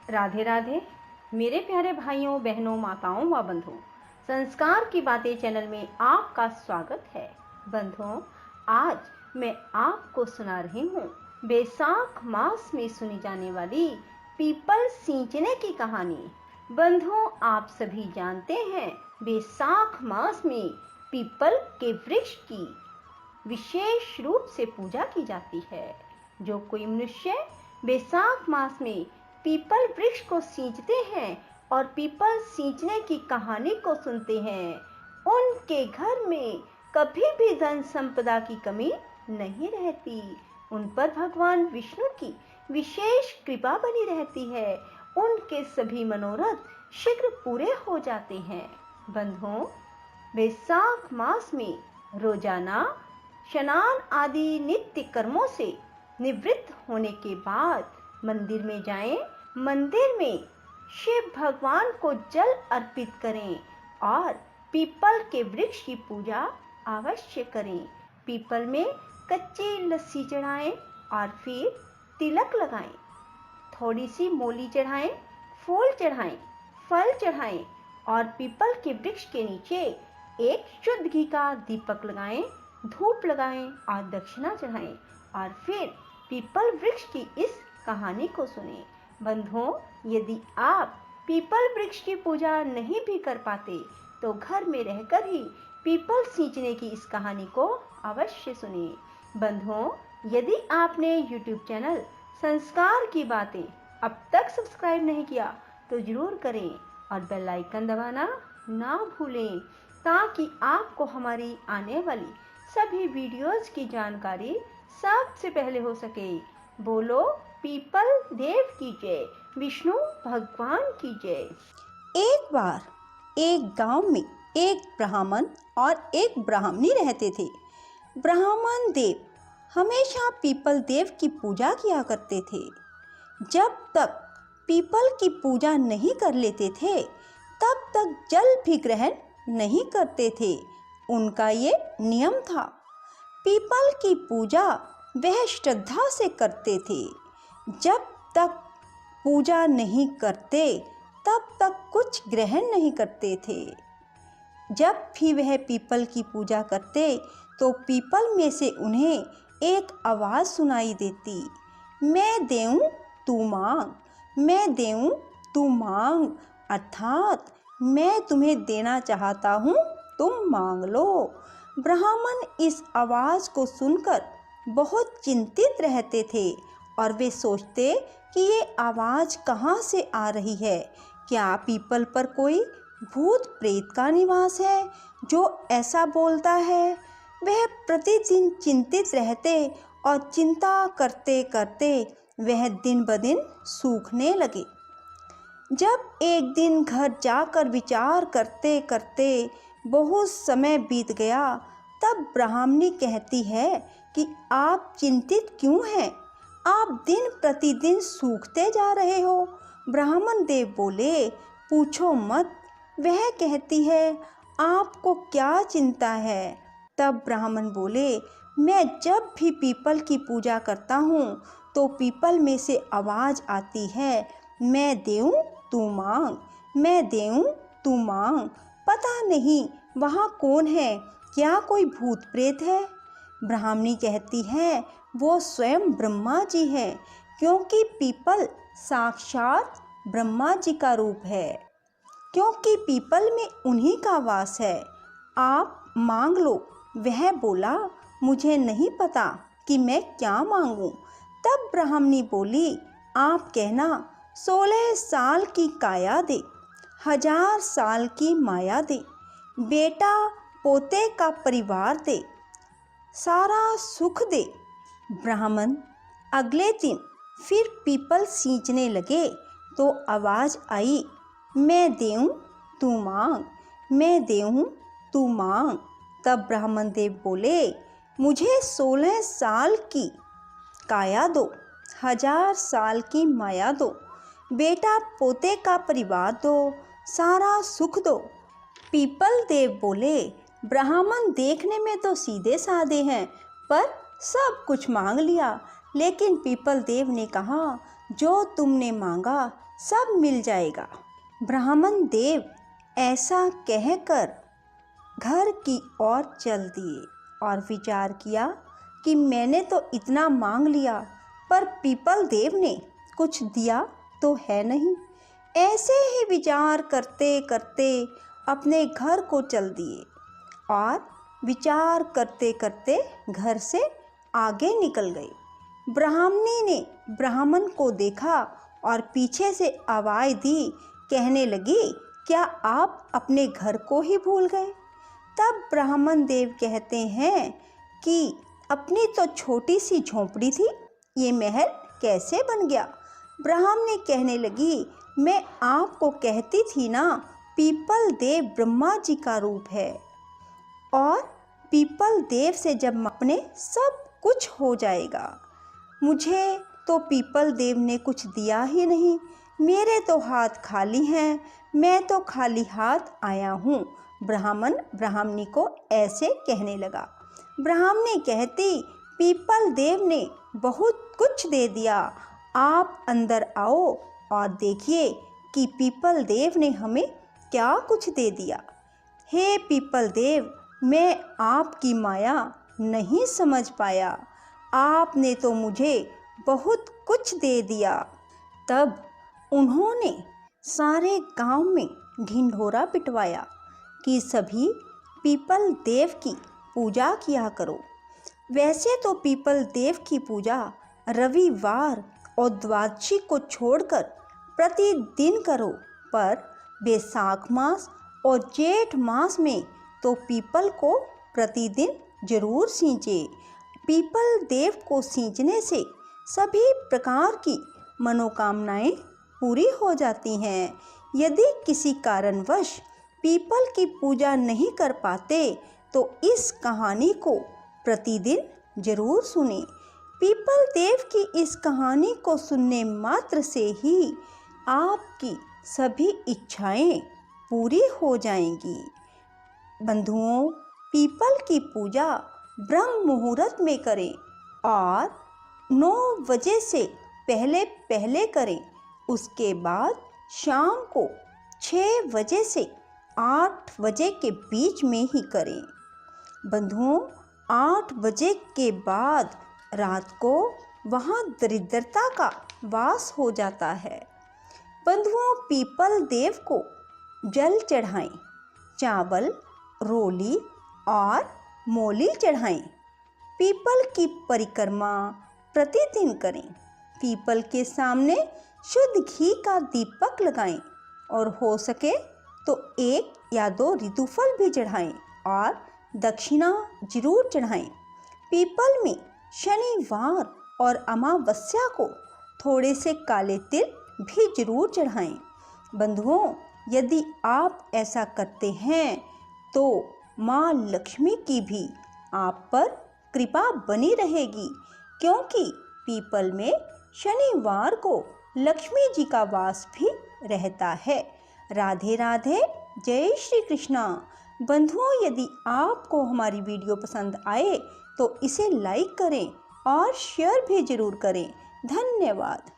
राधे राधे मेरे प्यारे भाइयों बहनों माताओं व बंधुओं, संस्कार की बातें चैनल में आपका स्वागत है। बंधुओं, आज मैं आपको सुना रही हूँ बैसाख मास में सुनी जाने वाली पीपल सींचने की कहानी। बंधुओं, आप सभी जानते हैं बैसाख मास में पीपल के वृक्ष की विशेष रूप से पूजा की जाती है। जो कोई मनुष्य बैसाख मास में पीपल वृक्ष को सींचते हैं और पीपल सींचने की कहानी को सुनते हैं, उनके घर में कभी भी धन संपदा की कमी नहीं रहती। उन पर भगवान विष्णु की विशेष कृपा बनी रहती है। उनके सभी मनोरथ शीघ्र पूरे हो जाते हैं। बंधुओं, बैसाख मास में रोजाना स्नान आदि नित्य कर्मों से निवृत्त होने के बाद मंदिर में जाएं। मंदिर में शिव भगवान को जल अर्पित करें और पीपल के वृक्ष की पूजा अवश्य करें। पीपल में कच्ची लस्सी चढ़ाएं और फिर तिलक लगाएं। थोड़ी सी मूली चढ़ाएं, फूल चढ़ाएं, फल चढ़ाएं और पीपल के वृक्ष के नीचे एक शुद्ध घी का दीपक लगाएं, धूप लगाएं और दक्षिणा चढ़ाएं और फिर पीपल वृक्ष की इस कहानी को सुनें। बंधुओं, यदि आप पीपल वृक्ष की पूजा नहीं भी कर पाते तो घर में रहकर ही पीपल सींचने की इस कहानी को अवश्य सुनें। बंधुओं, यदि आपने YouTube चैनल संस्कार की बातें अब तक सब्सक्राइब नहीं किया तो जरूर करें और बेल आइकन दबाना ना भूलें, ताकि आपको हमारी आने वाली सभी वीडियोस की जानकारी सबसे पहले हो सके। बोलो पीपल देव की जय, विष्णु भगवान की जय। एक बार एक गांव में एक ब्राह्मण और एक ब्राह्मणी रहते थे। ब्राह्मण देव हमेशा पीपल देव की पूजा किया करते थे। जब तक पीपल की पूजा नहीं कर लेते थे तब तक जल भी ग्रहण नहीं करते थे। उनका ये नियम था। पीपल की पूजा वह श्रद्धा से करते थे। जब तक पूजा नहीं करते तब तक कुछ ग्रहण नहीं करते थे। जब भी वह पीपल की पूजा करते तो पीपल में से उन्हें एक आवाज़ सुनाई देती, मैं देऊं तू मांग, मैं देऊं तू मांग, अर्थात मैं तुम्हें देना चाहता हूँ, तुम मांग लो। ब्राह्मण इस आवाज़ को सुनकर बहुत चिंतित रहते थे और वे सोचते कि ये आवाज़ कहाँ से आ रही है। क्या पीपल पर कोई भूत प्रेत का निवास है जो ऐसा बोलता है। वह प्रतिदिन चिंतित रहते और चिंता करते करते वह दिन ब दिन सूखने लगे। जब एक दिन घर जाकर विचार करते करते बहुत समय बीत गया, तब ब्राह्मणी कहती है कि आप चिंतित क्यों हैं? आप दिन प्रतिदिन सूखते जा रहे हो। ब्राह्मण देव बोले, पूछो मत। वह कहती है, आपको क्या चिंता है? तब ब्राह्मण बोले, मैं जब भी पीपल की पूजा करता हूँ तो पीपल में से आवाज़ आती है, मैं देऊँ तू मांग, मैं देऊँ तू मांग। पता नहीं वहाँ कौन है, क्या कोई भूत प्रेत है? ब्राह्मणी कहती है, वो स्वयं ब्रह्मा जी है, क्योंकि पीपल साक्षात ब्रह्मा जी का रूप है, क्योंकि पीपल में उन्हीं का वास है। आप मांग लो। वह बोला, मुझे नहीं पता कि मैं क्या मांगूं। तब ब्राह्मणी बोली, आप कहना 16 साल की काया दे, 1000 साल की माया दे, बेटा पोते का परिवार दे, सारा सुख दे। ब्राह्मण अगले दिन फिर पीपल सींचने लगे तो आवाज़ आई, मैं देऊँ तू मांग, मैं देऊँ तू मांग। तब ब्राह्मण देव बोले, मुझे 16 साल की काया दो, 1000 साल की माया दो, बेटा पोते का परिवार दो, सारा सुख दो। पीपल देव बोले, ब्राह्मण देखने में तो सीधे साधे हैं, पर सब कुछ मांग लिया। लेकिन पीपल देव ने कहा, जो तुमने मांगा सब मिल जाएगा। ब्राह्मण देव ऐसा कहकर घर की ओर चल दिए और विचार किया कि मैंने तो इतना मांग लिया, पर पीपल देव ने कुछ दिया तो है नहीं। ऐसे ही विचार करते करते अपने घर को चल दिए और विचार करते करते घर से आगे निकल गए। ब्राह्मणी ने ब्राह्मण को देखा और पीछे से आवाज़ दी, कहने लगी, क्या आप अपने घर को ही भूल गए? तब ब्राह्मण देव कहते हैं कि अपनी तो छोटी सी झोंपड़ी थी, ये महल कैसे बन गया? ब्राह्मणी कहने लगी, मैं आपको कहती थी ना, पीपल देव ब्रह्मा जी का रूप है और पीपल देव से जब मांगने सब कुछ हो जाएगा। मुझे तो पीपल देव ने कुछ दिया ही नहीं, मेरे तो हाथ खाली हैं, मैं तो खाली हाथ आया हूँ। ब्राह्मण ब्राह्मणी को ऐसे कहने लगा। ब्राह्मणी कहती, पीपल देव ने बहुत कुछ दे दिया, आप अंदर आओ और देखिए कि पीपल देव ने हमें क्या कुछ दे दिया। हे पीपल देव, मैं आपकी माया नहीं समझ पाया, आपने तो मुझे बहुत कुछ दे दिया। तब उन्होंने सारे गांव में ढिंढोरा पिटवाया कि सभी पीपल देव की पूजा किया करो। वैसे तो पीपल देव की पूजा रविवार और द्वादशी को छोड़कर प्रतिदिन करो, पर बैसाख मास और जेठ मास में तो पीपल को प्रतिदिन जरूर सींचे। पीपल देव को सींचने से सभी प्रकार की मनोकामनाएं पूरी हो जाती हैं। यदि किसी कारणवश पीपल की पूजा नहीं कर पाते तो इस कहानी को प्रतिदिन जरूर सुने। पीपल देव की इस कहानी को सुनने मात्र से ही आपकी सभी इच्छाएं पूरी हो जाएंगी। बंधुओं, पीपल की पूजा ब्रह्म मुहूर्त में करें और 9 बजे से पहले पहले करें। उसके बाद शाम को 6 बजे से 8 बजे के बीच में ही करें। बंधुओं, 8 बजे के बाद रात को वहाँ दरिद्रता का वास हो जाता है। बंधुओं, पीपल देव को जल चढ़ाएं, चावल, रोली और मोली चढ़ाएं। पीपल की परिक्रमा प्रतिदिन करें। पीपल के सामने शुद्ध घी का दीपक लगाएं और हो सके तो 1 या 2 ऋतुफल भी चढ़ाएं और दक्षिणा जरूर चढ़ाएं। पीपल में शनिवार और अमावस्या को थोड़े से काले तिल भी जरूर चढ़ाएं। बंधुओं, यदि आप ऐसा करते हैं तो माँ लक्ष्मी की भी आप पर कृपा बनी रहेगी, क्योंकि पीपल में शनिवार को लक्ष्मी जी का वास भी रहता है। राधे राधे, जय श्री कृष्णा। बंधुओं, यदि आपको हमारी वीडियो पसंद आए तो इसे लाइक करें और शेयर भी जरूर करें। धन्यवाद।